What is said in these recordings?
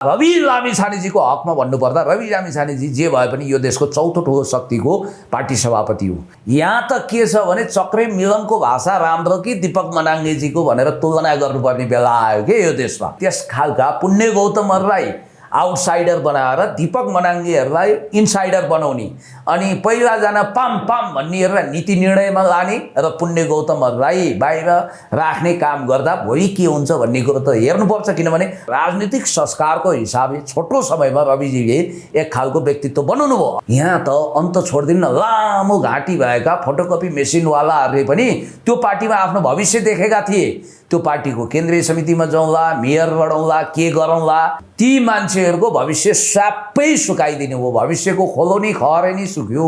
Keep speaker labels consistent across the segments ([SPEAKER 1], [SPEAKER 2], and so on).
[SPEAKER 1] रवि लामिछानेजीको हकमा भन्नुपर्दा रवि लामिछानेजी जे भए पनि यो देशको चौथो ठुलो शक्तिको पार्टी सभापति हो। यहाँ त के छ भने चक्रे मिलनको भाषा राम्रो कि दीपक मनाङ्गेजीको भनेर तुलना गर्नुपर्ने बेला आयो के यो देशमा। त्यस खालका पुण्य गौतमहरूलाई आउटसाइडर बनाएर दीपक मनाङ्गेहरूलाई इनसाइडर बनाउने अनि पहिला जान पाम पाम भन्नेहरूलाई नीति निर्णयमा लाने र पुण्य गौतमहरूलाई बाहिर राख्ने काम गर्दा भोलि के हुन्छ भन्ने कुरो त हेर्नुपर्छ। किनभने राजनीतिक संस्कारको हिसाबले छोटो समयमा रविजीले एक खालको व्यक्तित्व बनाउनु भयो। यहाँ त अन्त छोडिदिन लामो घाँटी भएका फोटोकपी मेसिनवालाहरूले पनि त्यो पार्टीमा आफ्नो भविष्य देखेका थिए। त्यो पार्टीको केन्द्रीय समितिमा जाउँला, मेयर बढाउँला, के गरौँला, ती मान्छेहरूको भविष्य सबै सुकाइदिनु भयो। भविष्यको खोलोनी खरेनी सुक्यो।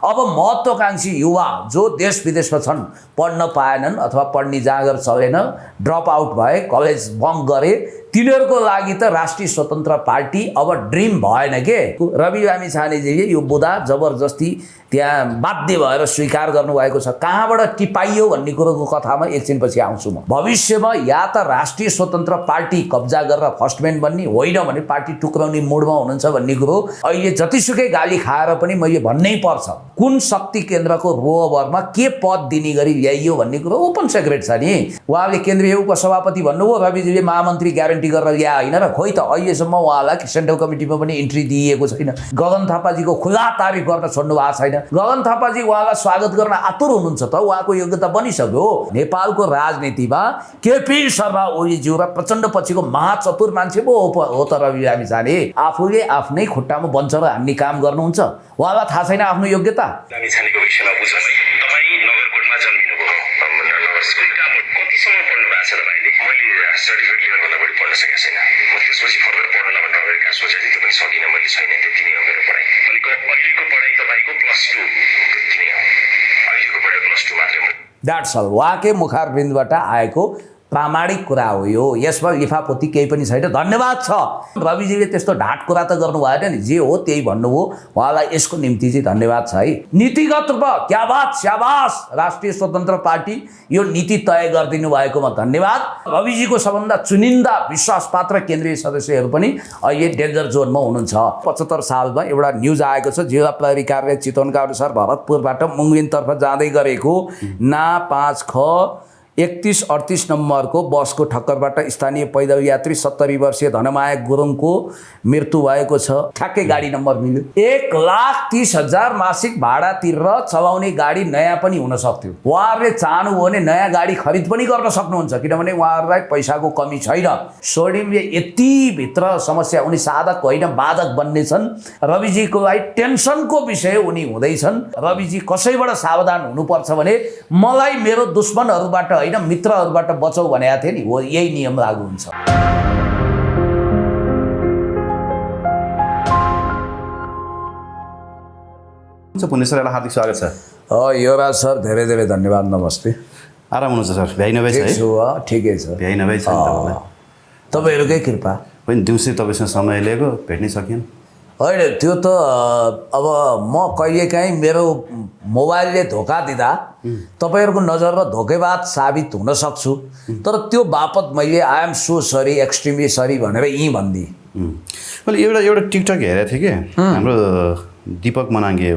[SPEAKER 1] अब महत्त्वकांक्षी युवा जो देश विदेशमा छन्, पढ्न पाएनन् अथवा पढ्ने जाँगर चलेन, ड्रप आउट भए, कलेज बङ्क गरे, तिनीहरूको लागि त राष्ट्रिय स्वतन्त्र पार्टी अब ड्रिम भएन के। रवि लामिछानेजीले यो बुदा जबरजस्ती त्यहाँ बाध्य भएर स्वीकार गर्नुभएको छ। कहाँबाट टिपाइयो भन्ने कुरोको कथामा एकछिनपछि आउँछु म। भविष्यमा या त राष्ट्रिय स्वतन्त्र पार्टी कब्जा गरेर फर्स्टम्यान बन्ने, होइन भने पार्टी टुक्राउने मुडमा हुनुहुन्छ भन्ने कुरो अहिले जतिसुकै गाली खाएर पनि मैले भन्नै पर्छ। कुन शक्ति केन्द्रको रोहबरमा के पद दिने गरी ल्याइयो भन्ने कुरो ओपन सेक्रेट छ नि। उहाँले केन्द्रीय उपसभापति भन्नुभयो, रविजीले महामन्त्री ग्यारेन्टी गरेर ल्या होइन र खोइ त अहिलेसम्म उहाँलाई सेन्ट्रल कमिटीमा पनि इन्ट्री दिइएको छैन। गगन थापाजीको खुला तारिफ गर्न छोड्नु भएको छैन। गगन थापाजी उहाँलाई स्वागत गर्न आतुर हुनुहुन्छ त, उहाँको योग्यता बनिसक्यो। नेपालको राजनीतिमा केपी शर्मा ओलीज्यू र प्रचण्ड पछिको महाचतुर मान्छे पो हो त रवि लामिछाने। आफूले आफ्नै खुट्टामा बन्छ र हान्ने काम गर्नुहुन्छ। उहाँलाई थाहा छैन आफ्नो योग्यता।
[SPEAKER 2] लामिछानेको विषयमा बुझ्नु, तपाईँ नगरकोटमा जन्मिनुभयो, स्कुलका कतिसम्म पढ्नु भएको छ तपाईँले? मैले सर्टिफिकेट लिनुभन्दा बढी पढ्न सकेको छैन। म त्यसपछि फर्दर पढ्न भनेर अमेरिका सोचेँ, त्यो पनि सकिनँ। मैले छैन, त्यति नै हो मेरो पढाइ। अहिलेको पढाइ तपाईँको +2 त्यति नै हो। अहिलेको पढाइ +2 मात्रै।
[SPEAKER 1] That's all. उहाँकै मुखारबिन्दबाट आएको प्रामाणिक कुरा हो यो। यसमा लिफापोती केही पनि छैन। धन्यवाद छ। रविजीले त्यस्तो ढाँट कुरा त गर्नु भएन नि, जे हो त्यही भन्नुभयो। उहाँलाई यसको निम्ति चाहिँ धन्यवाद छ है। नीतिगत रूपमा क्या बात, स्याबास। राष्ट्रिय स्वतन्त्र पार्टी यो नीति तय गरिदिनु भएकोमा धन्यवाद। रविजीको सबभन्दा चुनिन्दा विश्वासपात्र केन्द्रीय सदस्यहरू पनि अहिले डेन्जर जोनमा हुनुहुन्छ। 75 सालमा एउटा न्युज आएको छ, जिल्ला प्रहरी कार्यालय चितवनका अनुसार भरतपुरबाट मुङ्गेनतर्फ जाँदै गरेको ना 5 ख 3138 नम्बरको बसको ठक्करबाट स्थानीय पैदल यात्री 70 वर्षीय धनमाया गुरुङको मृत्यु भएको छ। ठ्याक्कै गाडी नम्बर मिल्यो। 1,30,000 मासिक भाडा तिरेर चलाउने गाडी नयाँ पनि हुन सक्थ्यो। उहाँहरूले चाहनुभयो भने नयाँ गाडी खरिद पनि गर्न सक्नुहुन्छ, किनभने उहाँहरूलाई पैसाको कमी छैन। स्वर्णिमले यति भित्र समस्या, उनी साधक होइन बाधक बन्ने छन्। रविजीको लागि टेन्सनको विषय उनी हुँदैछन्। रविजी कसैबाट सावधान हुनुपर्छ भने मलाई मेरो दुश्मनहरूबाट होइन मित्रहरूबाट बचाउ भनेको थिएँ नि, हो यही नियम लागू हुन्छ।
[SPEAKER 3] पुण्य सरलाई हार्दिक स्वागत छ।
[SPEAKER 1] युवराज सर धेरै धेरै धन्यवाद। नमस्ते।
[SPEAKER 3] आराम हुनुहुन्छ सर? भ्याइ नभए छ?
[SPEAKER 1] ठिकै छ।
[SPEAKER 3] भ्याइ नभए छ तपाईँलाई?
[SPEAKER 1] तपाईँहरूकै कृपा।
[SPEAKER 3] होइन, दिउँसै तपाईँसँग समय लिएको, भेट्नै सकिएन।
[SPEAKER 1] होइन, त्यो त अब म कहिलेकाहीँ मेरो मोबाइलले धोका दिँदा तपाईँहरूको नजरमा धोकेबाज साबित हुन सक्छु, तर त्यो बापत मैले I am so sorry, extremely sorry भनेर यहीँ भनिदिएँ।
[SPEAKER 3] मैले एउटा टिकटक हेरेको थिएँ कि हाम्रो दीपक मनाङ्गे,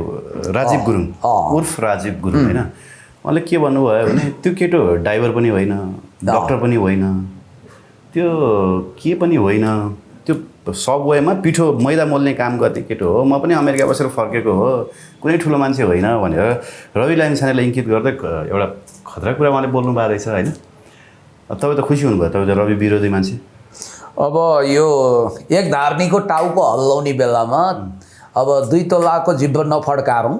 [SPEAKER 3] राजीव गुरुङ उर्फ राजीव गुरुङ होइन, उहाँले के भन्नुभयो भने त्यो केटो ड्राइभर पनि होइन, डक्टर पनि होइन, त्यो के पनि होइन, त्यो सबवेमा पिठो मैदा मोल्ने काम गर्ने केटो हो, म पनि अमेरिका बसेर फर्केको हो, कुनै ठुलो मान्छे होइन भनेर रवि लामिछानेलाई इङ्कित गर्दै एउटा खतरा कुरा उहाँले बोल्नु भएको रहेछ होइन। तपाईँ त खुसी हुनुभयो, तपाईँ त रवि विरोधी मान्छे।
[SPEAKER 1] अब यो एक धार्नीको टाउको हल्लाउने बेलामा अब 2 तलाको जिब्रो नफड्काउँ।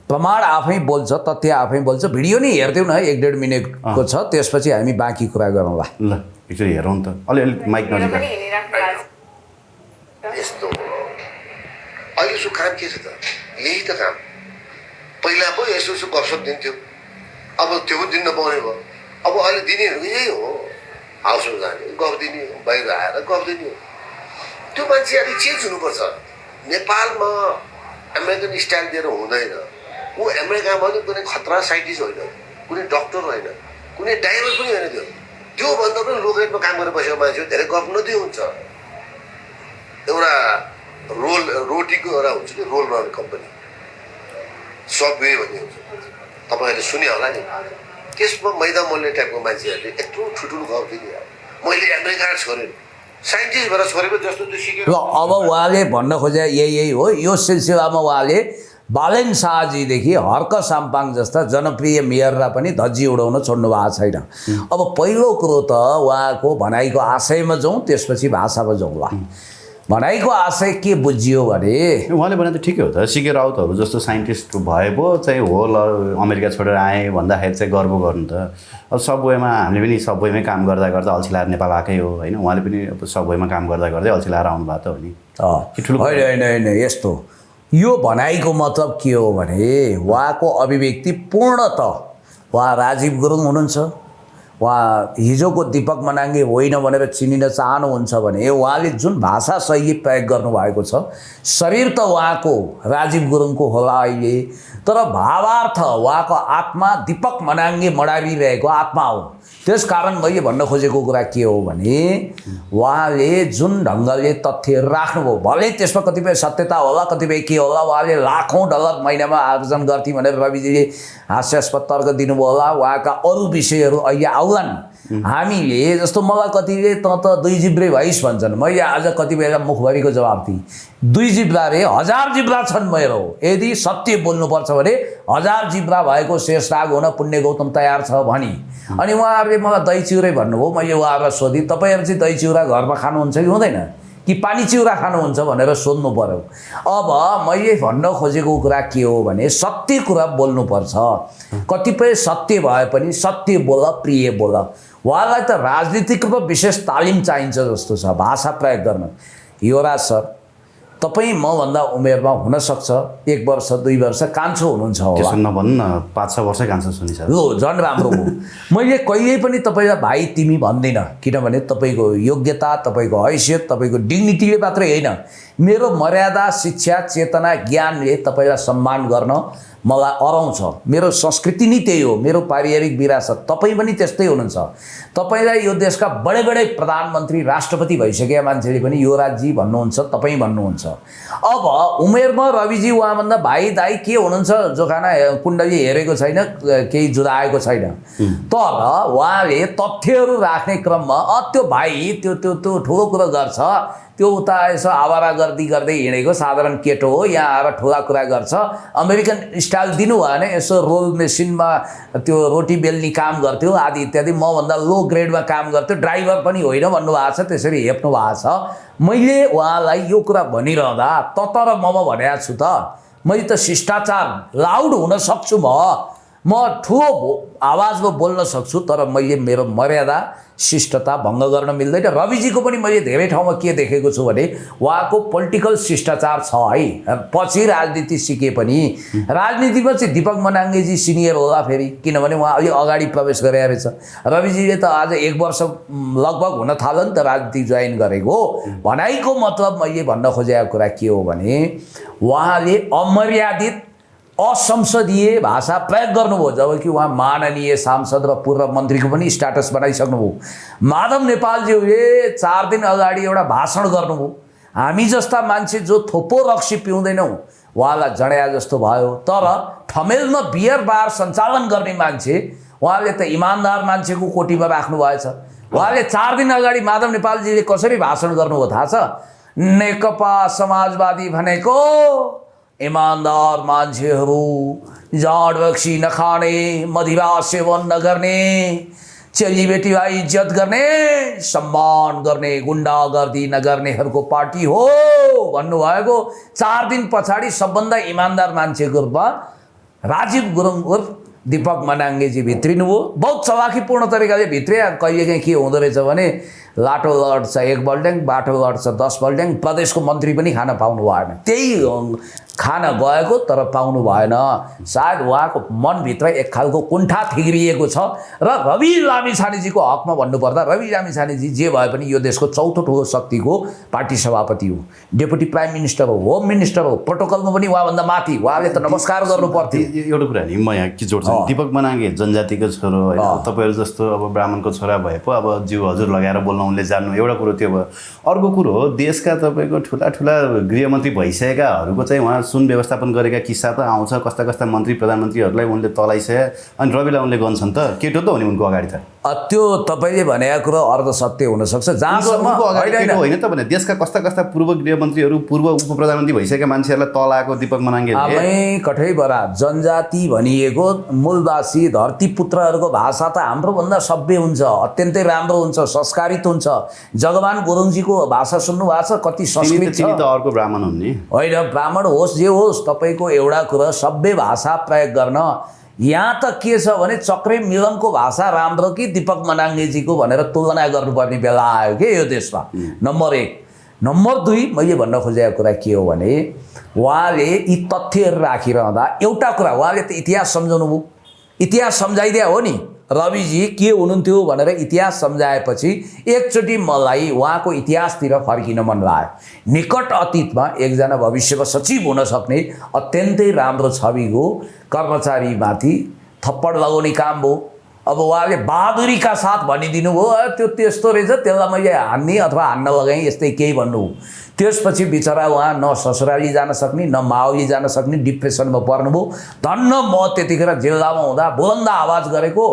[SPEAKER 1] प्रमाण आफै बोल्छ, तथ्य आफै बोल्छ। भिडियो नै हेरिदिउँ न, 1.5 मिनटको छ, त्यसपछि हामी बाँकी कुरा गरौँला।
[SPEAKER 3] ल एकचोटि हेरौँ त, अलिअलि माइक नजिक।
[SPEAKER 4] यस्तो अहिले सो काम के छ त? यही त काम। पहिला पो यसो गफसप दिन्थ्यो, अब त्यो पनि दिन नपाउने भयो। अब अहिले दिनेहरू यही हो, हाउसमा जाने गफ दिने हो, बाहिर आएर गफ दिने हो। त्यो मान्छे अलिक चेन्ज हुनुपर्छ। नेपालमा अमेरिकन स्टाइल दिएर हुँदैन। ऊ अमेरिकामा पनि कुनै खतरा साइन्टिस्ट होइन, कुनै डक्टर होइन, कुनै ड्राइभर पनि होइन। त्योभन्दा पनि लो ग्रेडमा काम गरेर बसेको मान्छे धेरै गफ नदिए हुन्छ। कम्पनीको एउटा हुन्छ नि रोल रन कम्पनी सबवे भन्ने हुन्छ तपाईँहरूले सुन्यो होला नि त्यसमा मैदा मोल्ने टाइपको मान्छेहरूले यत्रो ठुल्ठुलो गर्थ्यो नि मैले अमेरिका छोडेँ साइन्टिस्ट भएर छोडेको जस्तो त्यो सिकेर
[SPEAKER 1] ल अब उहाँले भन्न खोजे यही हो यो सिलसिलामा उहाँले बालेन शाहजीदेखि हर्क साम्पाङ जस्ता जनप्रिय मेयरलाई पनि धज्जी उडाउन छोड्नु भएको छैन। अब पहिलो कुरो त उहाँको भनाइको आशयमा जाउँ, त्यसपछि भाषामा जाउँ। ल भनाइको आशय के बुझियो भने
[SPEAKER 3] उहाँले भने त ठिकै हो त, सिके राउतहरू जस्तो साइन्टिस्ट भए पो चाहिँ हो ल अमेरिका छोडेर आएँ भन्दाखेरि चाहिँ गर्व गर्नु त। अब सबवेमा हामीले पनि सबवेमै काम गर्दा गर्दा अल्छी लाएर नेपाल आएकै हो होइन, उहाँले पनि अब सबवेमा काम गर्दा गर्दै अल्छी लाएर आउनु भएको त हो नि।
[SPEAKER 1] होइन होइन यस्तो यो भनाइको मतलब के हो भने उहाँको अभिव्यक्ति पूर्णत उहाँ राजीव गुरुङ हुनुहुन्छ, उहाँ हिजोको दीपक मनाङ्गे होइन भनेर चिनिन चाहनुहुन्छ भने उहाँले जुन भाषा शैली प्रयोग गर्नुभएको छ शरीर त उहाँको राजीव गुरुङको होला अहिले, तर भावार्थ उहाँको आत्मा दीपक मनाङ्गे मडारिरहेको आत्मा हो। त्यसकारण मैले भन्न खोजेको कुरा के हो भने उहाँले जुन ढङ्गले तथ्यहरू राख्नुभयो, भले त्यसमा कतिपय सत्यता होला कतिपय के होला, उहाँले लाखौँ डलर महिनामा आर्जन गर्थे भनेर रविजीले हास्यास्पद तर्क दिनुभयो होला, उहाँका अरू विषयहरू अहिले आउलान्। हामीले जस्तो मलाई कतिले त दुई जिब्रे भइस् भन्छन्, मैले आज कति बेला मुखभरिको जवाब दिएँ, दुई जिब्रा रे 1000 जिब्रा छन् मेरो, यदि सत्य बोल्नुपर्छ भने 1000 जिब्रा भएको शेष राग हुन पुण्य गौतम तयार छ भनी। अनि उहाँहरूले मलाई दही चिउरै भन्नुभयो, मैले उहाँहरूलाई सोधेँ तपाईँहरू चाहिँ दही चिउरा घरमा खानुहुन्छ कि हुँदैन कि पानी चिउरा खानुहुन्छ भनेर सोध्नु पर्यो। अब मैले भन्न खोजेको कुरा के हो भने सत्य कुरा बोल्नुपर्छ, कतिपय सत्य भए पनि सत्य बोल प्रिय बोल। उहाँलाई त राजनीतिको विशेष तालिम चाहिन्छ जस्तो छ भाषा प्रयोग गर्न। युवराज सर तपाईँ मभन्दा उमेरमा हुनसक्छ 1 वर्ष 2 वर्ष कान्छो हुनुहुन्छ होला,
[SPEAKER 3] त्यसो नभन्नु न 5-6 वर्षै कान्छो सुनिन्छ
[SPEAKER 1] लो झन् राम्रो हो। मैले कहिल्यै पनि तपाईँलाई भाइ तिमी भन्दिनँ, किनभने तपाईँको योग्यता तपाईँको हैसियत तपाईँको डिग्निटीले मात्रै होइन, मेरो मर्यादा शिक्षा चेतना ज्ञानले तपाईँलाई सम्मान गर्न मलाई अराउँछ। मेरो संस्कृति नै त्यही हो, मेरो पारिवारिक विरासत। तपाईँ पनि त्यस्तै हुनुहुन्छ। तपाईँलाई यो देशका बडे बडे प्रधानमन्त्री राष्ट्रपति भइसकेका मान्छेले पनि युवराजजी भन्नुहुन्छ, तपाईँ भन्नुहुन्छ। अब उमेरमा रविजी उहाँभन्दा भाइ दाइ के हुनुहुन्छ जोखाना कुण्डली हेरेको छैन, केही जुदाएको छैन, तर उहाँले तथ्यहरू राख्ने क्रममा त्यो भाइ त्यो त्यो त्यो ठुलो कुरो गर्छ, त्यो उता यसो आवारागर्दी गर्दै हिँडेको साधारण केटो हो, यहाँ आएर ठुला कुरा गर्छ, अमेरिकन स्टाइल दिनु भयो भने यसो रोल मेसिनमा त्यो रोटी बेल्ने काम गर्थ्यो आदि इत्यादि, मभन्दा लो ग्रेडमा काम गर्थ्यो, ड्राइभर पनि होइन भन्नुभएको छ, त्यसरी हेप्नु भएको छ। मैले उहाँलाई यो कुरा भनिरहँदा तर ममा भनेको छु त, मैले त शिष्टाचार लाउड हुन सक्छु, म ठुलो आवाजमा बोल्न सक्छु, तर मैले मेरो मर्यादा शिष्टता भङ्ग गर्न मिल्दैन। रविजीको पनि मैले धेरै ठाउँमा के देखेको छु भने उहाँको पोलिटिकल शिष्टाचार छ है, पछि राजनीति सिके पनि राजनीतिमा चाहिँ दीपक मनाङ्गेजी सिनियर होला फेरि, किनभने उहाँ अलि अगाडि प्रवेश गरे रहेछ। रविजीले त आज 1 वर्ष लगभग हुन थाल्यो नि त राजनीति जोइन गरेको। भनाइको मतलब मैले भन्न खोजेको कुरा के हो भने उहाँले अमर्यादित असंसदीय भाषा प्रयोग गर्नुभयो, जबकि उहाँ माननीय सांसद र पूर्व मन्त्रीको पनि स्ट्याटस बनाइसक्नुभयो। माधव नेपालज्यूले 4 दिन अगाडि एउटा भाषण गर्नुभयो, हामी जस्ता मान्छे जो थोपो रक्सी पिउँदैनौँ उहाँलाई जड्या जस्तो भयो, तर ठमेलमा बियर बार सञ्चालन गर्ने मान्छे उहाँले त इमान्दार मान्छेको कोटीमा राख्नु भएछ। उहाँले 4 दिन अगाडि माधव नेपालजीले कसरी भाषण गर्नुभयो थाहा छ? नेकपा समाजवादी भनेको इमान्दार मान्छेहरू, जाँड रक्सी नखाने, मदिरा सेवन नगर्ने, चेलीबेटीलाई इज्जत गर्ने, सम्मान गर्ने, गुण्डागर्दी नगर्नेहरूको पार्टी हो भन्नुभएको 4 दिन पछाडि सबभन्दा इमान्दार मान्छेको रूपमा राजीव गुरुङ उर्फ दीपक मनाङ्गेजी भित्रिनुभयो। बहुत चलाखीपूर्ण तरिकाले भित्रे। कहिलेकाहीँ के हुँदो रहेछ भने लाटो लड्छ 1 बल्ड्याङ, बाटो लड्छ 10 बल्ड्याङ, प्रदेशको मन्त्री पनि खान पाउनु भएन। त्यही खान गएको तर पाउनु भएन। सायद उहाँको मनभित्र एक खालको कुण्ठा थिग्रिएको छ र रवि लामिछानेजीको हकमा भन्नुपर्दा रवि लामिछानेजी जे भए पनि यो देशको चौथो ठुलो शक्तिको पार्टी सभापति हो, डेपुटी प्राइम मिनिस्टर हो, होम मिनिस्टर हो, प्रोटोकलमा पनि उहाँभन्दा माथि, उहाँले त नमस्कार गर्नु पर्थ्यो।
[SPEAKER 3] एउटा कुरा नि म यहाँ के जोड्छु, दीपक मनाङ्गे जनजातिको छोरो होइन, तपाईँहरू जस्तो अब ब्राह्मणको छोरा भए पो अब ज्यू हजुर लगाएर बोल्न उनले जान्नु, एउटा कुरो त्यो भयो। अर्को कुरो हो देशका तपाईँको ठुला ठुला गृहमन्त्री भइसकेकाहरूको चाहिँ उहाँ सुन व्यवस्थापन गरेका किस्सा त आउँछ, कस्ता कस्ता मन्त्री प्रधानमन्त्रीहरूलाई उनले तलाइसके अनि रविलाई उनले गन्छन् त केटो त हो नि उनको अगाडि त।
[SPEAKER 1] त्यो तपाईँले भनेको कुरो अर्ध सत्य हुनसक्छ, जहाँसम्म
[SPEAKER 3] होइन त भने देशका कस्ता कस्ता पूर्व गृहमन्त्रीहरू पूर्व उप प्रधानमन्त्री भइसकेका मान्छेहरूलाई तलाएको दीपक मनाङ्गे
[SPEAKER 1] आमै कठै बरा जनजाति भनिएको मूलवासी धरतीपुत्रहरूको भाषा त हाम्रोभन्दा सभ्य हुन्छ, अत्यन्तै राम्रो हुन्छ, संस्कारित हुन्छ। जगवान गुरुङजीको भाषा सुन्नु भएको छ, कति संस्कृत छ।
[SPEAKER 3] त अर्को ब्राह्मण हुन् नि,
[SPEAKER 1] होइन ब्राह्मण होस् जे होस्, तपाईँको एउटा कुरा सभ्य भाषा प्रयोग गर्न। यहाँ त के छ भने चक्रे मिलनको भाषा राम्रो कि दीपक मनाङ्गेजीको भनेर तुलना गर्नुपर्ने बेला आयो कि यो देशमा। नम्बर 1। नम्बर 2 मैले भन्न खोजेको कुरा के हो भने उहाँले यी तथ्यहरू राखिरहँदा एउटा कुरा उहाँले त इतिहास सम्झाउनु भयो, इतिहास सम्झाइदिया हो नि, रविजी के हुनुहुन्थ्यो भनेर इतिहास सम्झाएपछि एकचोटि मलाई उहाँको इतिहासतिर फर्किन मन लाग्यो। निकट अतीतमा एकजना भविष्यमा सचिव हुन सक्ने अत्यन्तै राम्रो छविको कर्मचारीमाथि थप्पड लगाउने काम भयो। अब उहाँले बहादुरीका साथ भनिदिनु भयो त्यो त्यस्तो रहेछ, त्यसलाई मैले हान्ने अथवा हान्न लगाएँ, यस्तै केही भन्नु। त्यसपछि बिचरा उहाँ न ससुराली जान सक्ने न मावली जान सक्ने डिप्रेसनमा पर्नुभयो। धन्न म त्यतिखेर जिल्लामा हुँदा बुलन्द आवाज गरेको,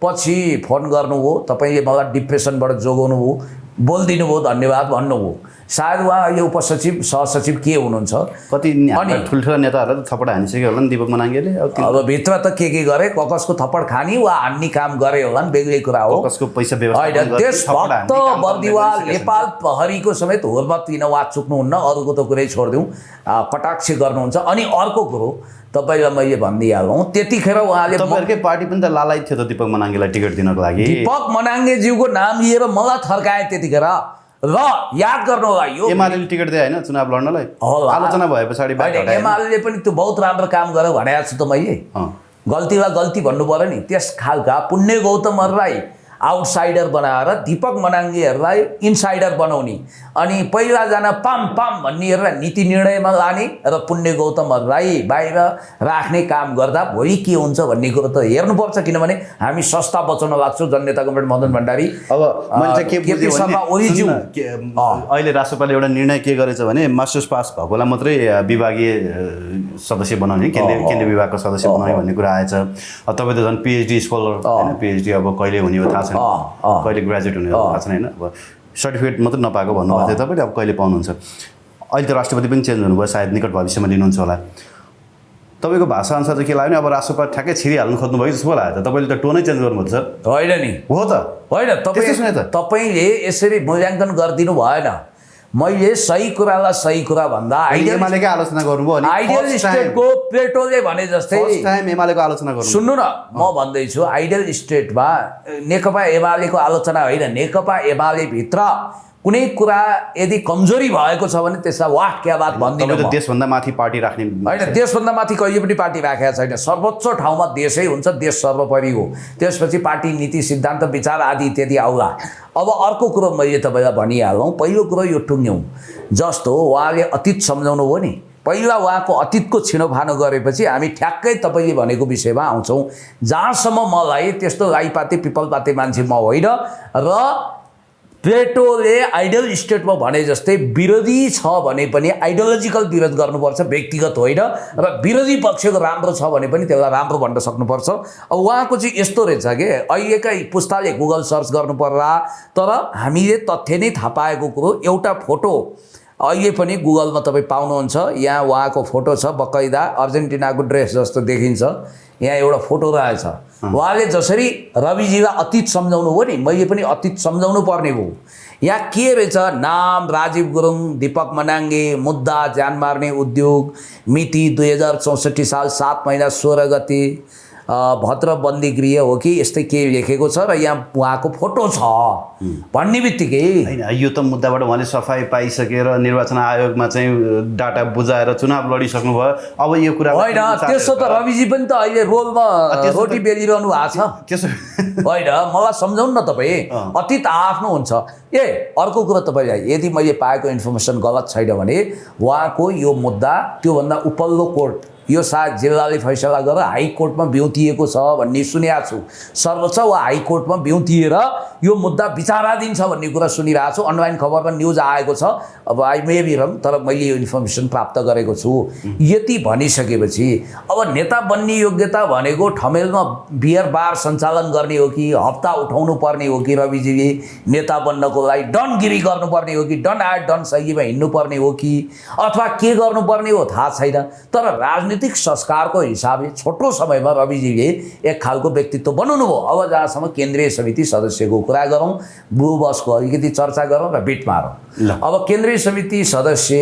[SPEAKER 1] पछि फोन गर्नुभयो, तपाईँले मलाई डिप्रेसनबाट जोगाउनु भयो, बोलिदिनु भयो, धन्यवाद भन्नुभयो। सायद उहाँ अहिले उपसचिव सहसचिव के हुनुहुन्छ।
[SPEAKER 3] कति अनि ठुल्ठुला नेताहरूलाई त थप्पड हानिसक्यो होला नि दीपक मनाङ्गेले।
[SPEAKER 1] अब भित्र त के गरे, कसको थप्पड खाने वा हान्ने काम गरे होला नि, बेग्लै कुरा हो।
[SPEAKER 3] कसको पैसा व्यवस्था
[SPEAKER 1] देशभक्त बर्दिवाल नेपाल प्रहरीको समेत हुर्मत किन वा चुक्नुहुन्न, अरूको त कुरै छोडिदिउँ, कटाक्ष गर्नुहुन्छ। अनि अर्को कुरो तपाईँलाई मैले भनिदिइहालौँ, त्यतिखेर उहाँले
[SPEAKER 3] तपाईँहरूकै पार्टी पनि त लालायत थियो त दीपक मनाङ्गेलाई टिकट दिनको लागि।
[SPEAKER 1] दीपक मनाङ्गेज्यूको नाम लिएर मलाई थर्काए त्यतिखेर। र याद गर्नु होला यो
[SPEAKER 3] एमाले टिकट दिए होइन चुनाव लड्नलाई, आलोचना भए पछाडि
[SPEAKER 1] एमाले पनि त्यो बहुत राम्रो काम गर्यो भनेको छु त मैले। गल्तीलाई गल्ती भन्नु पर्यो नि। त्यस खालका पुण्य गौतमहरूलाई आउटसाइडर बनाएर दीपक मनाङ्गेहरूलाई इनसाइडर बनाउने अनि पहिलाजना पाम पाम भन्नेहरूलाई नीति निर्णयमा लाने र पुण्य गौतमहरूलाई बाहिर राख्ने काम गर्दा भोलि के हुन्छ भन्ने कुरो त हेर्नुपर्छ। किनभने हामी संस्था बचाउन लाग्छौँ, जननेता कमरेड मदन भण्डारी।
[SPEAKER 3] अब मैले के बुझेँ भने अहिले राष्ट्रपालले एउटा निर्णय के गरेछ भने मास्टर्स पास भएकोलाई मात्रै विभागीय सदस्य बनाउने, केन्द्रीय विभागको सदस्य बनाउने भन्ने कुरा आएछ। तपाईँ त झन् पिएचडी स्कलर होइन, पिएचडी अब कहिले हुने हो थाहा छैन, कहिले ग्रेजुएट हुने हो थाहा छैन होइन। अब सर्टिफिकेट मात्रै नपाएको भन्नुभएको थियो तपाईँले, अब कहिले पाउनुहुन्छ। अहिले त राष्ट्रपति पनि चेन्ज हुनुभयो, सायद निकट भविष्यमा लिनुहुन्छ होला। तपाईँको भाषा अनुसार चाहिँ के लाग्यो भने अब राष्ट्रपति ठ्याक्कै छिरिहाल्नु खोज्नुभयो जस्तो लाग्यो त, तपाईँले त टोनै चेन्ज गर्नुभएको छ।
[SPEAKER 1] होइन नि,
[SPEAKER 3] हो त
[SPEAKER 1] होइन, तपाईँले यसरी मूल्याङ्कन गरिदिनु भएन। मैले सही कुरालाई सही कुरा भन्दा
[SPEAKER 3] एमालेकै आलोचना गर्नुभयो अनि
[SPEAKER 1] आइडियल स्टेटको प्लेटोले भने जस्तै
[SPEAKER 3] फर्स्ट टाइम एमालेको आलोचना गर्नु।
[SPEAKER 1] सुन्नु न, म भन्दैछु आइडियल स्टेटमा नेकपा एमालेको आलोचना होइन, नेकपा एमाले भित्र कुनै कुरा यदि कमजोरी भएको छ भने त्यसलाई वाह क्या बात भन्दिनँ।
[SPEAKER 3] देशभन्दा माथि पार्टी राख्ने
[SPEAKER 1] होइन, देशभन्दा माथि कहिले पनि पार्टी राखेको छैन। सर्वोच्च ठाउँमा देशै हुन्छ, देश सर्वोपरि हो, त्यसपछि पार्टी नीति सिद्धान्त विचार आदि इत्यादि आउला। अब अर्को कुरो मैले तपाईँलाई भनिहालौँ, पहिलो कुरो यो टुङ्ग्यौँ जस्तो उहाँले अतीत सम्झाउनु हो नि, पहिला उहाँको अतीतको छिनोफानो गरेपछि हामी ठ्याक्कै तपाईँले भनेको विषयमा आउँछौँ। जहाँसम्म मलाई त्यस्तो गाईपाते पिपलपाते मान्छे म होइन र प्लेटोले आइडियल स्टेटमा भने जस्तै विरोधी छ भने पनि आइडियोलोजिकल विरोध गर्नुपर्छ, व्यक्तिगत होइन। र विरोधी पक्षको राम्रो छ भने पनि त्यसलाई राम्रो भन्न सक्नुपर्छ। अब उहाँको चाहिँ यस्तो रहेछ कि अहिलेकै पुस्ताले गुगल सर्च गर्नु पर्ला, तर हामीले तथ्य नै थाहा पाएको कुरो एउटा फोटो अहिले पनि गुगलमा तपाईँ पाउनुहुन्छ। यहाँ उहाँको फोटो छ, बकैदा अर्जेन्टिनाको ड्रेस जस्तो देखिन्छ। यहाँ एउटा फोटो रहेछ। उहाँले जसरी रविजीलाई अतीत सम्झाउनु हो नि, मैले पनि अतीत सम्झाउनु पर्ने भयो। यहाँ के रहेछ, नाम राजीव गुरुङ, दीपक मनाङ्गे, मुद्दा ज्यान मार्ने उद्योग, मिति 2064 साल 7 महिना 16 गते, भद्र बन्दी गृह हो कि यस्तै केही लेखेको छ र यहाँ उहाँको फोटो छ भन्ने बित्तिकै
[SPEAKER 3] होइन यो त मुद्दाबाट उहाँले सफाई पाइसकेर निर्वाचन आयोगमा चाहिँ डाटा बुझाएर चुनाव लडिसक्नु भयो। अब यो कुरा
[SPEAKER 1] होइन त्यसो त रविजी पनि त अहिले रोलमा रोटी बेलिरहनु भएको छ
[SPEAKER 3] त्यसो
[SPEAKER 1] होइन। मलाई सम्झाउनु न तपाईँ, अतीत आफ्नो हुन्छ। अर्को कुरा तपाईँलाई यदि मैले पाएको इन्फर्मेसन गलत छैन भने उहाँको यो मुद्दा त्योभन्दा उपल्लो कोर्ट, यो सायद जिल्लाले फैसला गरेर हाइकोर्टमा बिउतिएको छ भन्ने सुनेको छु। सर्वोच्च वा हाइकोर्टमा बिउतिएर यो मुद्दा विचाराधीन छ भन्ने कुरा सुनिरहेको छु। अनलाइन खबरमा न्युज आएको छ। अब आई मे बी रङ, तर मैले यो इन्फर्मेसन प्राप्त गरेको छु। यति भनिसकेपछि अब नेता बन्ने योग्यता भनेको ठमेलमा बियर बार सञ्चालन गर्ने हो कि हप्ता उठाउनु पर्ने हो कि रविजीले नेता बन्नको लागि डनगिरी गर्नुपर्ने हो कि डन आर्ट डन शैलीमा हिँड्नुपर्ने हो कि अथवा के गर्नुपर्ने हो थाहा छैन। तर राजनीतिक संस्कारको हिसाबले छोटो समयमा रविजीले एक खालको व्यक्तित्व बनाउनु भयो। अब जहाँसम्म केन्द्रीय समिति सदस्यको कुरा गरौँ, ब्लू बसको अलिकति चर्चा गरौँ र बिट मारौँ। अब केन्द्रीय समिति सदस्य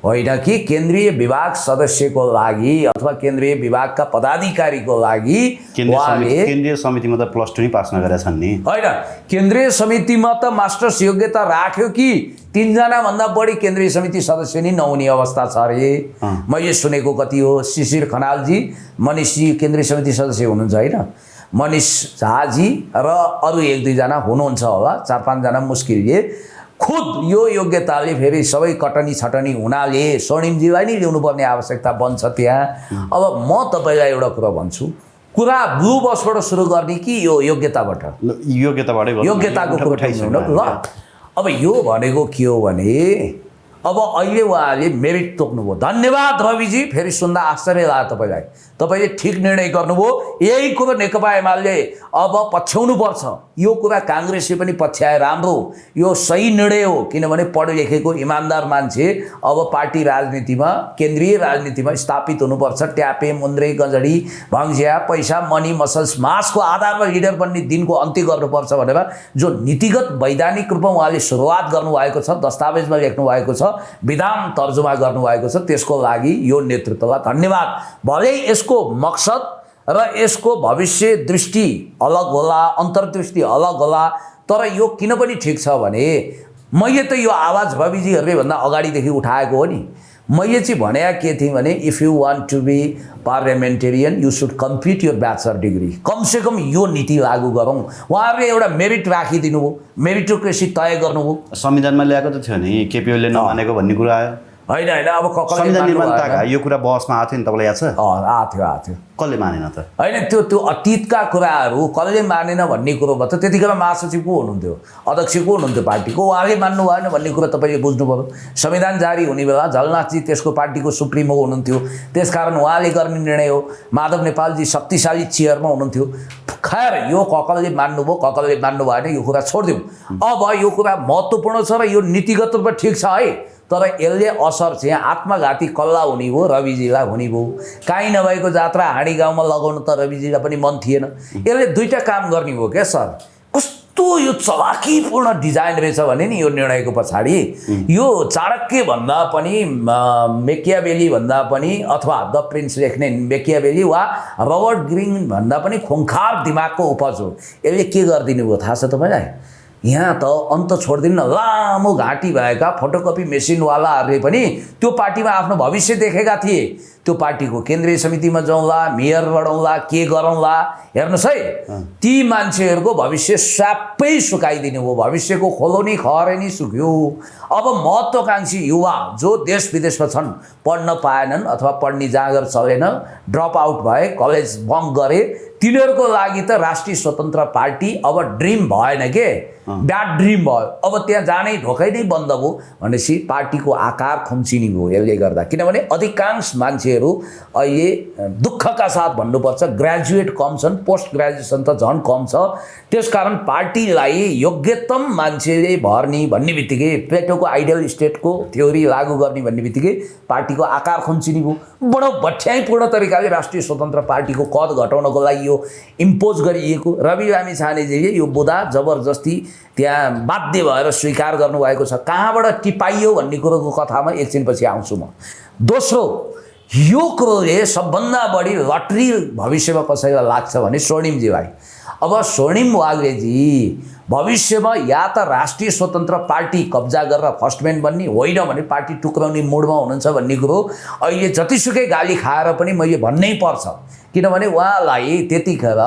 [SPEAKER 1] होइन कि केन्द्रीय विभाग सदस्यको लागि अथवा केन्द्रीय विभागका पदाधिकारीको लागि
[SPEAKER 3] केन्द्रीय समितिमा त +2 नै पास नगरेका छन् नि।
[SPEAKER 1] होइन, केन्द्रीय समितिमा त मास्टर्स योग्यता राख्यो कि 3 जना भन्दा बढी केन्द्रीय समिति सदस्य नै नहुने अवस्था छ अरे। मैले सुनेको कति हो, शिशिर खनालजी, मनिषजी केन्द्रीय समिति सदस्य हुनुहुन्छ होइन, मनिष झाजी र अरू 1-2 जना हुनुहुन्छ होला, 4-5 जना मुस्किलले। खुद यो योग्यताले फेरि सबै कटनी छटनी हुनाले स्वर्णिमजीलाई नै ल्याउनुपर्ने आवश्यकता बन्छ त्यहाँ। अब म तपाईँलाई एउटा कुरा भन्छु, कुरा ब्लू बसबाट सुरु गर्ने कि यो योग्यताबाट? योग्यताको कुरा उठाइसक्नु ल। अब यो भनेको के हो भने अब अहिले उहाँले मेरिट तोक्नुभयो। धन्यवाद रविजी, फेरि सुन्दा आश्चर्य लाग्यो तपाईँलाई। तपाईँले ठिक निर्णय गर्नुभयो। यही कुरो नेकपा एमाले अब पछ्याउनुपर्छ। यो कुरा काङ्ग्रेसले पनि पछ्याए राम्रो, यो सही निर्णय हो। किनभने पढे लेखेको इमान्दार मान्छे अब पार्टी राजनीतिमा, केन्द्रीय राजनीतिमा स्थापित हुनुपर्छ। ट्यापे मुन्द्रे गजडी भङ्सिया पैसा मनी मसल्स मासको आधारमा लिडर बन्ने दिनको अन्त्य गर्नुपर्छ भनेर जो नीतिगत वैधानिक रूपमा उहाँले सुरुवात गर्नुभएको छ, दस्तावेजमा लेख्नु भएको छ, विधान तर्जुमा गर्नुभएको छ, त्यसको लागि यो नेतृत्वलाई धन्यवाद। भले यसको मकसद र यसको भविष्य दृष्टि अलग होला, अन्तर्दृष्टि अलग होला, तर यो किन पनि ठिक छ भने मैले त यो आवाज रविजीहरूले भन्दा अगाडिदेखि उठाएको हो नि। मैले चाहिँ भने के थिएँ भने if you want to be parliamentarian you should complete your bachelor degree. कमसेकम यो नीति लागू गरौँ। उहाँहरूले एउटा मेरिट राखिदिनु भयो, मेरिटोक्रेसी तय गर्नुभयो।
[SPEAKER 3] संविधानमा ल्याएको त थियो नि, केपी ओलीले नमानेको भन्ने कुरा आयो।
[SPEAKER 1] होइन अब
[SPEAKER 3] संविधान निर्माताका यो कुरा बहसमा आएको थियो नि, तपाईँलाई याद छ?
[SPEAKER 1] आएको थियो।
[SPEAKER 3] कसले मानेन त?
[SPEAKER 1] होइन, त्यो अतीतका कुराहरू कसले मानेन भन्ने कुरोमा त त्यतिखेर महासचिव को हुनुहुन्थ्यो, अध्यक्ष को हुनुहुन्थ्यो पार्टीको, उहाँले मान्नु भएन भन्ने कुरा तपाईँले बुझ्नु पऱ्यो। संविधान जारी हुने बेला झलनाथजी त्यसको पार्टीको सुप्रिमो हुनुहुन्थ्यो, त्यसकारण उहाँले गर्ने निर्णय हो। माधव नेपालजी शक्तिशाली चेयरमा हुनुहुन्थ्यो। खैर यो ककलले मान्नुभयो, ककलले मान्नु भएन, यो कुरा छोडिदिउँ। अब यो कुरा महत्त्वपूर्ण छ र यो नीतिगत रूपमा ठिक छ है, तर यसले असर चाहिँ आत्मघाती कल्ला हुने भयो, रविजीलाई हुने भयो। काहीँ नभएको जात्रा हाँडी गाउँमा लगाउनु त रविजीलाई पनि मन थिएन। यसले दुईटा काम गर्ने हो क्या सर। कस्तो यो चलाकीपूर्ण डिजाइन रहेछ भने नि यो निर्णयको पछाडि यो चाणक्य भन्दा पनि मेकियावेली भन्दा पनि अथवा द प्रिन्स लेख्ने मेकियावेली वा रबर्ट ग्रीन भन्दा पनि खुङ्खार दिमागको उपज हो। यसले के गरिदिनु भयो थाहा छ तपाईँलाई? यहाँ त अन्त छोडिदिनु न, लामो घाँटी भएका फोटोकपी मेसिनवालाहरूले पनि त्यो पार्टीमा आफ्नो भविष्य देखेका थिए। त्यो पार्टीको केन्द्रीय समितिमा जाउँला, मेयर बढाउँला, के गरौँला, हेर्नुहोस् है, ती मान्छेहरूको भविष्य सबै सुकाइदिनु भयो। भविष्यको खोलोनी खरेनी सुक्यो। अब महत्त्वकांक्षी युवा जो देश विदेशमा छन्, पढ्न पाएनन् अथवा पढ्ने जाँगर चलेन, ड्रप आउट भए, कलेज बङ्क गरे, तिनीहरूको लागि त राष्ट्रिय स्वतन्त्र पार्टी अब ड्रिम भएन के, ब्याड ड्रिम भयो। अब त्यहाँ जानै ढोकै नै बन्द भयो भनेपछि पार्टीको आकार खुम्चिने भयो यसले गर्दा। किनभने अधिकांश मान्छेहरू अहिले दुःखका साथ भन्नुपर्छ ग्रेजुएट कम छन्, पोस्ट ग्रेजुएसन त झन् कम छ। त्यसकारण पार्टीलाई योग्यतम मान्छेले भर्ने भन्ने बित्तिकै, प्लेटोको आइडियल स्टेटको थ्योरी लागू गर्ने भन्ने बित्तिकै पार्टीको आकार खुम्चिने भयो। बडो भठ्याइपूर्ण तरिकाले राष्ट्रिय स्वतन्त्र पार्टीको कद घटाउनको लागि यो इम्पोज गरिएको। रवि लामिछानेजीले यो बुदा जबरजस्ती त्यहाँ बाध्य भएर स्वीकार गर्नुभएको छ। कहाँबाट टिपाइयो भन्ने कुरोको कथामा एकछिनपछि आउँछु म। दोस्रो, यो कुरोले सबभन्दा बढी लटरी भविष्यमा कसैलाई लाग्छ भने स्वर्णिमजी भाइ। अब स्वर्णिम वाग्लेजी भविष्यमा या त राष्ट्रिय स्वतन्त्र पार्टी कब्जा गरेर फर्स्टम्यान बन्ने, होइन भने पार्टी टुक्राउने मुडमा हुनुहुन्छ भन्ने कुरो अहिले जतिसुकै गाली खाएर पनि मैले भन्नै पर्छ। किनभने उहाँलाई त्यतिखेर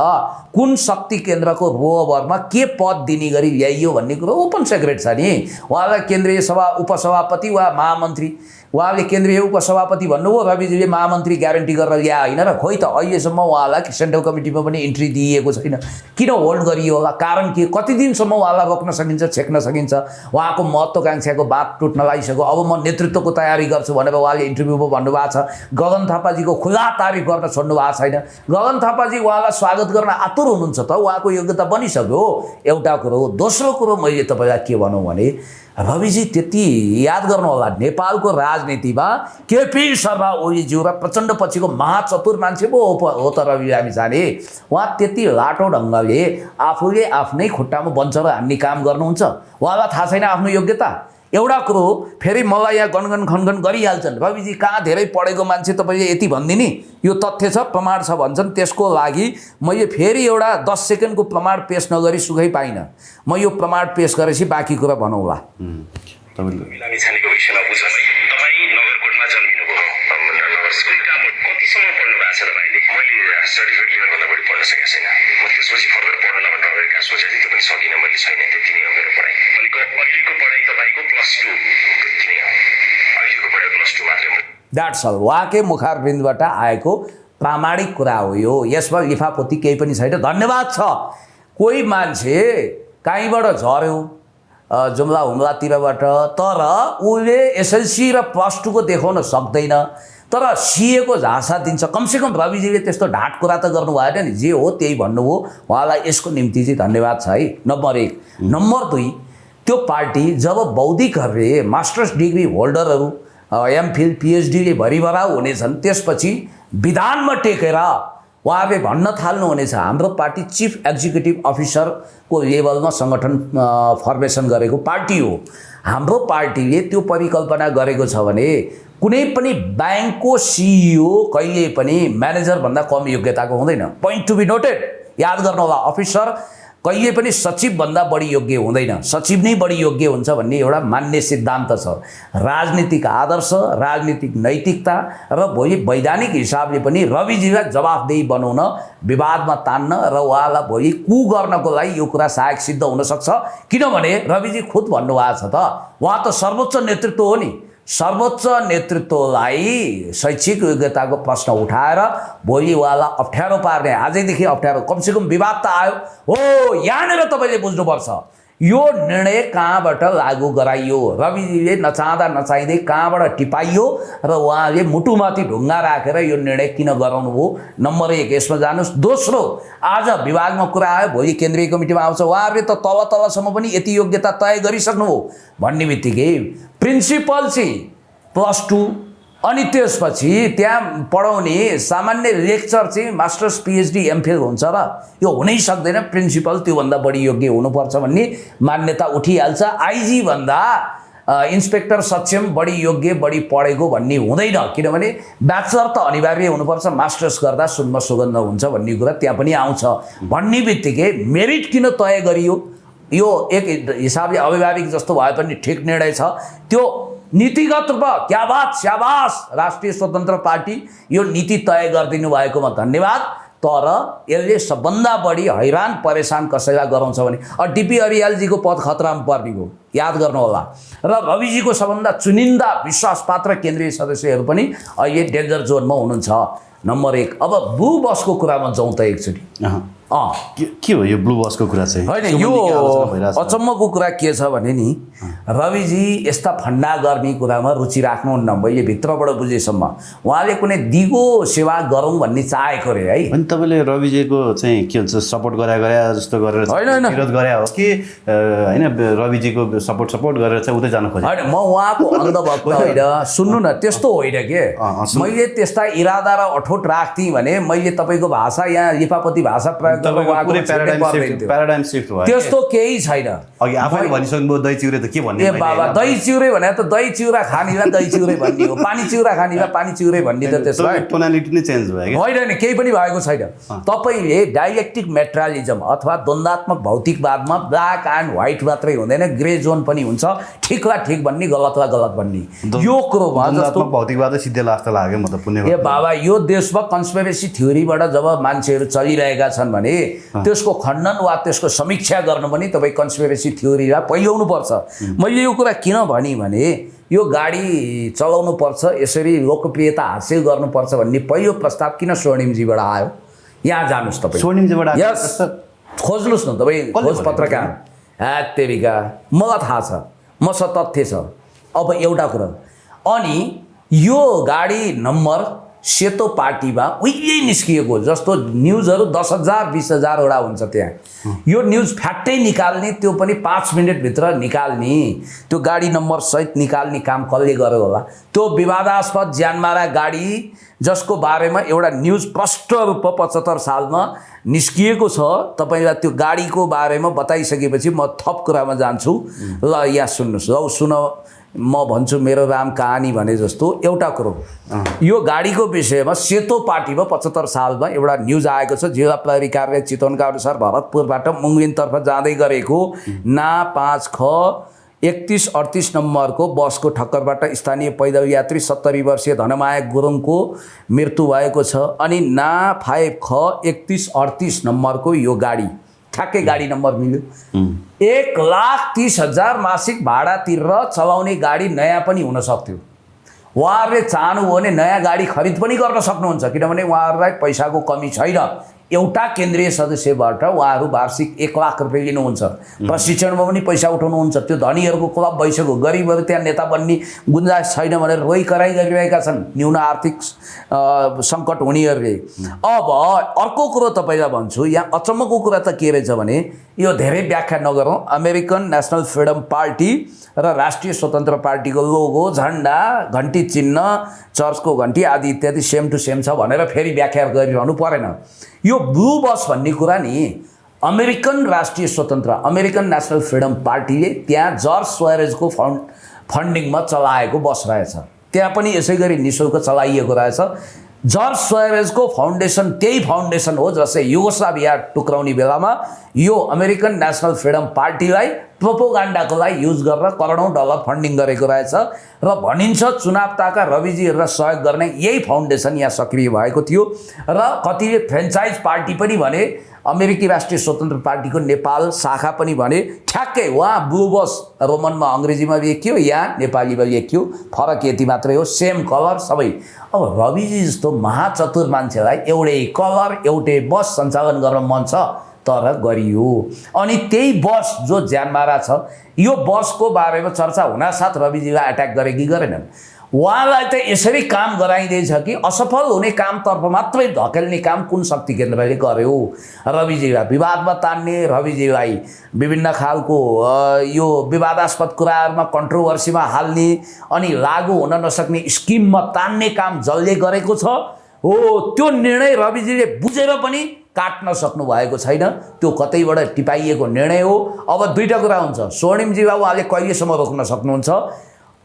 [SPEAKER 1] कुन शक्ति केन्द्रको रोभरमा के पद दिने गरी ल्याइयो भन्ने कुरो ओपन सेक्रेट छ नि। उहाँलाई केन्द्रीय सभा उपसभापति वा महामन्त्री, उहाँले केन्द्रीय उपसभापति भन्नुभयो, रविजीले महामन्त्री ग्यारेन्टी गरेर ल्या होइन र। खोइ त अहिलेसम्म उहाँलाई सेन्ट्रल कमिटीमा पनि इन्ट्री दिइएको छैन। किन होल्ड गरियो होला? कारण के? कति दिनसम्म उहाँलाई रोक्न सकिन्छ, छेक्न सकिन्छ? उहाँको महत्त्वाकांक्षाको बात टुट्न लागिसक्यो। अब म नेतृत्वको तयारी गर्छु भनेर उहाँले इन्टरभ्यूमा भन्नुभएको छ। गगन थापाजीको खुला तारिफ गर्न छोड्नु भएको छैन। गगन थापाजी उहाँलाई स्वागत गर्न आतुर हुनुहुन्छ त, उहाँको योग्यता बनिसक्यो, एउटा कुरो। दोस्रो कुरो मैले तपाईँलाई के भनौँ भने रविजी त्यति याद गर्नु होला, नेपालको राजनीतिमा केपी शर्मा ओलीज्यू र प्रचण्ड पछिको महाचतुर मान्छे पो हो त रवि लामिछाने। उहाँ त्यति लाटो ढङ्गले आफूले आफ्नै खुट्टामा बन्चर हान्ने काम गर्नुहुन्छ। उहाँलाई थाहा छैन आफ्नो योग्यता। एउटा कुरो फेरि मलाई यहाँ गनगन खनगन गरिहाल्छन्, रविजी कहाँ धेरै पढेको मान्छे तपाईँले यति भनिदिने, यो तथ्य छ प्रमाण छ भन्छन्। त्यसको लागि मैले फेरि एउटा 10 सेकेन्डको प्रमाण पेश नगरी सुखै पाइनँ। म यो प्रमाण पेश गरेपछि बाँकी कुरा भनौँला।
[SPEAKER 2] लामिछानेको विषयमा बुझौँ है। तपाईँ नगरकोटमा जन्मिनुभयो, नगर स्कुलका कतिसम्म पढ्नु भएको छ तपाईँले? मैले सर्टिफिकेट लिनुभन्दा बढी पढ्न सकेको छैन। म त्यसपछि फर्दर पढ्नुलाई भनेर अमेरिका सोचेँ, त्यो पनि सकिनँ मैले। छैन, त्यति नै हो मेरो पढाइ। अहिलेको पढाइ तपाईँको +2 त्यति नै हो। अहिलेको पढाइ +2 मात्रै हो।
[SPEAKER 1] That's all. उहाँकै मुखारबिन्दबाट आएको प्रामाणिक कुरा हो यो। यसमा लिफापोती केही पनि छैन। धन्यवाद छ। कोही मान्छे कहीँबाट झऱ्यो जुम्ला हुम्लातिरबाट, तर उसले एसएलसी र +2 को देखाउन सक्दैन, तर सिएको झाँसा दिन्छ। कमसेकम रविजीले त्यस्तो ढाँट कुरा त गर्नु भएन नि। जे हो त्यही भन्नुभयो। उहाँलाई यसको निम्ति चाहिँ धन्यवाद छ है, नम्बर 1। नम्बर 2, त्यो पार्टी जब बौद्धिकहरूले मास्टर्स डिग्री होल्डरहरू एमफिल पिएचडीले भरिभराउ हुनेछन्, त्यसपछि विधानमा टेकेर उहाँले भन्न थाल्नुहुनेछ हाम्रो पार्टी चिफ एक्जिक्युटिभ अफिसरको लेभलमा सङ्गठन फर्मेसन गरेको पार्टी हो। हाम्रो पार्टीले त्यो परिकल्पना गरेको छ भने कुनै पनि ब्याङ्कको सिइओ कहिले पनि म्यानेजरभन्दा कम योग्यताको हुँदैन। Point to be noted. याद गर्नु होला, अफिसर कहिले पनि सचिवभन्दा बढी योग्य हुँदैन, सचिव नै बढी योग्य हुन्छ भन्ने एउटा मान्य सिद्धान्त छ। राजनीतिक आदर्श, राजनीतिक नैतिकता र भोलि वैधानिक हिसाबले पनि रविजीलाई जवाफदेही बनाउन, विवादमा तान्न र उहाँलाई भोलि कु गर्नको लागि यो कुरा सहायक सिद्ध हुनसक्छ। किनभने रविजी खुद भन्नुभएको छ त, उहाँ त सर्वोच्च नेतृत्व हो नि। सर्वोच्च नेतृत्वलाई शैक्षिक योग्यताको प्रश्न उठाएर भोलि उहाँलाई अप्ठ्यारो पार्ने, आजैदेखि अप्ठ्यारो, कमसेकम विवाद त आयो हो। यहाँनिर तपाईँले बुझ्नुपर्छ यो निर्णय कहाँबाट लागू गराइयो। रविजीले नचाहँदा नचाहिँदै कहाँबाट टिपाइयो र उहाँले मुटुमाथि ढुङ्गा राखेर यो निर्णय किन गराउनु भयो? नम्बर 1 यसमा जानुहोस्। दोस्रो, आज विभागमा कुरा आयो, भोलि केन्द्रीय कमिटीमा आउँछ। उहाँहरूले त तलसम्म पनि यति योग्यता तय गरिसक्नु हो भन्ने बित्तिकै प्रिन्सिपल चाहिँ +2 अनि त्यसपछि त्यहाँ पढाउने सामान्य लेक्चर चाहिँ मास्टर्स पिएचडी एमफिल हुन्छ र? यो हुनै सक्दैन। प्रिन्सिपल त्योभन्दा बढी योग्य हुनुपर्छ भन्ने मान्यता उठिहाल्छ। आइजी भन्दा इन्सपेक्टर सक्षम बढी योग्य, बढी पढेको भन्ने हुँदैन। किनभने ब्याचलर त अनिवार्य हुनुपर्छ, मास्टर्स गर्दा सुनमा सुगन्ध हुन्छ भन्ने कुरा त्यहाँ पनि आउँछ। भन्ने बित्तिकै मेरिट किन तय गरियो? यो एक हिसाबले अभिभावक जस्तो भए पनि ठिक निर्णय छ। त्यो नीतिगत रूपमा क्या बात, स्याबास राष्ट्रिय स्वतन्त्र पार्टी यो नीति तय गरिदिनु भएकोमा धन्यवाद। तर यसले सबभन्दा बढी हैरान परेशान कसैलाई गराउँछ भने डिपी अरियालजीको पद खतरामा पर्ने हो। याद गर्नु होला। र रविजीको सबभन्दा चुनिन्दा विश्वासपात्र केन्द्रीय सदस्यहरू पनि अहिले डेन्जर जोनमा हुनुहुन्छ। नम्बर 1। अब ब्लू बसको कुरामा जाउँ त एकचोटि।
[SPEAKER 3] के हो यो ब्लू बसको कुरा चाहिँ?
[SPEAKER 1] होइन, यो अचम्मको कुरा के छ भने नि, रविजी यस्ता फन्डा गर्ने कुरामा रुचि राख्नुहुन्न। मैले भित्रबाट बुझेसम्म उहाँले कुनै दिगो सेवा गरौँ भन्ने चाहेको रे है।
[SPEAKER 3] अनि तपाईँले रविजीको चाहिँ के भन्छ सपोर्ट गरे जस्तो गरेर विरोध गरे हो कि होइन? रविजीको सपोर्ट गरेर चाहिँ उतै जानु खोजेँ?
[SPEAKER 1] होइन, म उहाँको अन्धभक्त होइन। सुन्नु न, त्यस्तो होइन के। मैले त्यस्ता इरादा र अठोट राख्थेँ भने मैले तपाईँको भाषा यहाँ लिपापति भाषा प्रयोग
[SPEAKER 3] तपाईँको
[SPEAKER 1] उहाँको
[SPEAKER 3] पुरै
[SPEAKER 1] छुट्टै पर्दैन थियो।
[SPEAKER 3] प्याराडाइम शिफ्ट भयो
[SPEAKER 1] त्यस्तो केही छैन।
[SPEAKER 3] अघि आफैले भनिसक्नुभयो दही चिउरे त के भन्ने
[SPEAKER 1] ए बाबा दही चिउरे भने त दही चिउरा खानेलाई दही चिउरे भन्ने हो, पानी चिउरा खानेलाई पानी चिउरे भन्ने त त्यसलाई
[SPEAKER 3] टोनालिटी नै चेन्ज भयो
[SPEAKER 1] होइन नि, केही पनि भएको छैन। तपाईँले डाइलेक्टिक मेटेरियलिजम अथवा द्वन्द्वात्मक भौतिकवादमा ब्ल्याक एन्ड व्हाइट मात्रै हुँदैन, ग्रे जोन पनि हुन्छ, ठिकलाई ठिक भन्ने गलतलाई गलत भन्ने। यो कुरोमा जस्तो
[SPEAKER 3] भौतिकवादै सिद्धे लाग्छ लाग्यो म त पुण्य
[SPEAKER 1] ए बाबा यो देशमा कन्स्पिरेसी थ्योरीबाट जब मान्छेहरू चलिरहेका छन् भने त्यसको खण्डन वा त्यसको समीक्षा गर्नु पनि तपाईँ कन्स्पिरेसी थ्योरीलाई पहिल्याउनु पर्छ। मैले यो कुरा किन भने यो गाडी चलाउनु पर्छ, यसरी लोकप्रियता हासिल गर्नुपर्छ भन्ने पहिलो प्रस्ताव किन स्वर्णिमजीबाट आयो? यहाँ जानुहोस् तपाईँ,
[SPEAKER 3] स्वर्णिमजीबाट
[SPEAKER 1] यस खोज्नुहोस् न तपाईँ, खोज पत्रकार तेरिका मलाई थाहा छ, मसँग तथ्य छ। अब एउटा कुरा, अनि यो गाडी नम्बर सेतो पार्टीमा उहिले निस्किएको, जस्तो न्युजहरू 10,000 20,000वटा हुन्छ त्यहाँ, यो न्युज फ्याट्टै निकाल्ने, त्यो पनि 5 मिनटभित्र निकाल्ने, त्यो गाडी नम्बर सहित निकाल्ने काम कसले गर्यो होला? त्यो विवादास्पद ज्यानमारा गाडी जसको बारेमा एउटा न्युज प्रष्ट रूपमा 75 सालमा निस्किएको छ। तपाईँलाई त्यो गाडीको बारेमा बताइसकेपछि म थप कुरामा जान्छु। ल यहाँ सुन्नुहोस्, ल सुन म भन्छु मेरो राम कहानी भने जस्तो एउटा कुरो, यो गाडीको विषयमा सेतो पार्टीमा 75 सालमा एउटा न्युज आएको छ। जिल्ला प्रहरी कार्यालय चितवनका अनुसार भरतपुरबाट मुङ्गेनतर्फ जाँदै गरेको ना 5 ख 3138 नम्बरको बसको ठक्करबाट स्थानीय पैदल यात्री 70 वर्षीय धनमाया गुरुङको मृत्यु भएको छ। अनि ना 5 ख 3138 नम्बरको यो गाडी ठ्याक्कै गाडी नम्बर मिल्यो। 1,30,000 मासिक भाडा तिरेर चलाउने गाडी नयाँ पनि हुन सक्थ्यो। उहाँहरूले चाहनुभयो भने नयाँ गाडी खरिद पनि गर्न सक्नुहुन्छ, किनभने उहाँहरूलाई पैसाको कमी छैन। एउटा केन्द्रीय सदस्यबाट उहाँहरू वार्षिक 1 लाख रुपियाँ लिनुहुन्छ, प्रशिक्षणमा पनि पैसा उठाउनुहुन्छ। त्यो धनीहरूको क्लब भइसक्यो, गरिबहरू त्यहाँ नेता बन्ने गुन्जाइस छैन भनेर रोइ कराइ गरिरहेका छन् न्यून आर्थिक सङ्कट हुनेहरूले। अब अर्को कुरो तपाईँलाई भन्छु, यहाँ अचम्मको कुरा त के रहेछ भने, यो धेरै व्याख्या नगरौँ, अमेरिकन नेसनल फ्रिडम पार्टी र राष्ट्रिय स्वतन्त्र पार्टीको लोगो, झन्डा, घन्टी चिन्ह, चर्चको घन्टी आदि इत्यादि सेम टु सेम छ भनेर फेरि व्याख्या गरिरहनु परेन। यो ब्लू बस भन्ने कुरा नि अमेरिकन राष्ट्रिय स्वतन्त्र, अमेरिकन नेसनल फ्रिडम पार्टीले त्यहाँ जर्ज सोरेजको फन्डिङमा चलाएको बस रहेछ। त्यहाँ पनि यसै गरी निःशुल्क चलाइएको रहेछ। जर्ज सोरेजको फाउन्डेसन त्यही फाउन्डेसन हो जसले युगोस्लाभिया टुक्राउने बेलामा यो अमेरिकन नेसनल फ्रिडम पार्टीलाई प्रोपोगान्डाको लागि युज गरेर करोडौँ डलर फन्डिङ गरेको रहेछ। र भनिन्छ चुनावताका रविजीहरूलाई सहयोग गर्ने यही फाउन्डेसन यहाँ सक्रिय भएको थियो। र कतिले फ्रेन्चाइज पार्टी पनि भने, अमेरिकी राष्ट्रिय स्वतन्त्र पार्टीको नेपाल शाखा पनि भने। ठ्याक्कै उहाँ ब्लू बस रोमनमा अङ्ग्रेजीमा लेखियो, यहाँ नेपालीमा लेखियो, फरक यति मात्रै हो, सेम कलर सबै। अब रविजी जस्तो महाचतुर मान्छेलाई एउटै कलर एउटै बस सञ्चालन गर्न मन छ, तर गरियो। अनि त्यही बस जो ज्यानमारा छ, यो बसको बारेमा चर्चा हुनासाथ रविजीलाई एट्याक गरे कि गरेनन्? उहाँलाई त यसरी काम गराइँदैछ कि असफल हुने कामतर्फ मात्रै धकेल्ने काम कुन शक्ति केन्द्रले गर्यो? रविजीलाई विवादमा तान्ने, रविजीलाई विभिन्न खालको यो विवादास्पद कुराहरूमा कन्ट्रोभर्सीमा हाल्ने, अनि लागू हुन नसक्ने स्किममा तान्ने काम जसले गरेको छ हो, त्यो निर्णय रविजीले बुझेर पनि काट्न सक्नु भएको छैन। त्यो कतैबाट टिपाइएको निर्णय हो। अब दुईटा कुरा हुन्छ, स्वर्णिमजीलाई उहाँले कहिलेसम्म रोक्न सक्नुहुन्छ?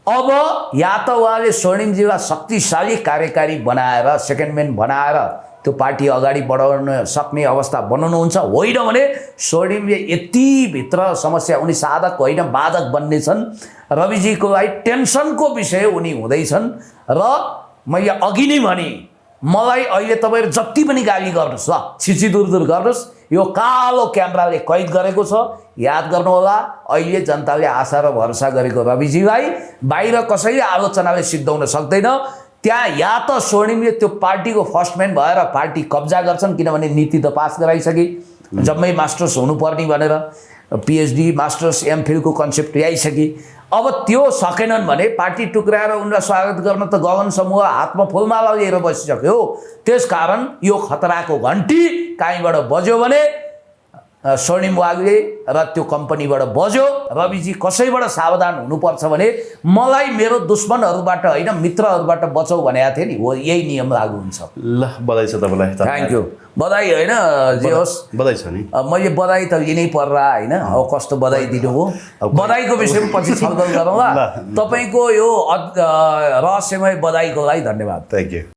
[SPEAKER 1] अब या त उहाँले स्वर्णिमजीलाई शक्तिशाली कार्यकारी बनाएर, सेकेन्ड म्यान बनाएर त्यो पार्टी अगाडि बढाउन सक्ने अवस्था बनाउनुहुन्छ, होइन भने स्वर्णिमले यतिभित्र समस्या, उनी साधक होइन बाधक बन्नेछन्। रविजीको लागि टेन्सनको विषय उनी हुँदैछन्। र मैले अघि नै भने, मलाई अहिले तपाईँहरू जति पनि गाली गर्नुहोस्, ल छिची दूर गर्नुहोस्, यो कालो क्यामेराले कैद गरेको छ। याद गर्नुहोला, अहिले जनताले आशा र भरोसा गरेको रविजीलाई बाहिर कसैले आलोचनाले सिद्धाउन सक्दैन। त्यहाँ या त स्वर्णिमले त्यो पार्टीको फर्स्टम्यान भएर पार्टी कब्जा गर्छन्, किनभने नीति त पास गराइसके, जम्मै मास्टर्स हुनुपर्ने भनेर, पिएचडी मास्टर्स एमफिलको कन्सेप्ट ल्याइसके। अब त्यो सकेनन् भने पार्टी टुक्राएर उनलाई स्वागत गर्न त गगन समूह हातमा फुलमाला लिएर बसिसक्यो। त्यसकारण यो खतराको घन्टी कहीँबाट बज्यो भने स्वर्णिम वाग्ले र त्यो कम्पनीबाट बज्यो रविजी कसैबाट सावधान हुनुपर्छ भने मलाई मेरो दुश्मनहरूबाट होइन मित्रहरूबाट बचाउ भनेको थिएँ नि हो यही नियम लागू हुन्छ
[SPEAKER 3] ल बधाई छ तपाईँलाई
[SPEAKER 1] थ्याङ्क यू बधाई होइन जे होस्
[SPEAKER 3] बधाई छ नि
[SPEAKER 1] मैले बधाई त लिनै पर्ला होइन अब कस्तो बधाई दिनु हो बधाईको विषयमा पछि छलफल गरौँला तपाईँको यो रहस्यमय बधाईको लागि धन्यवाद
[SPEAKER 3] थ्याङ्क यू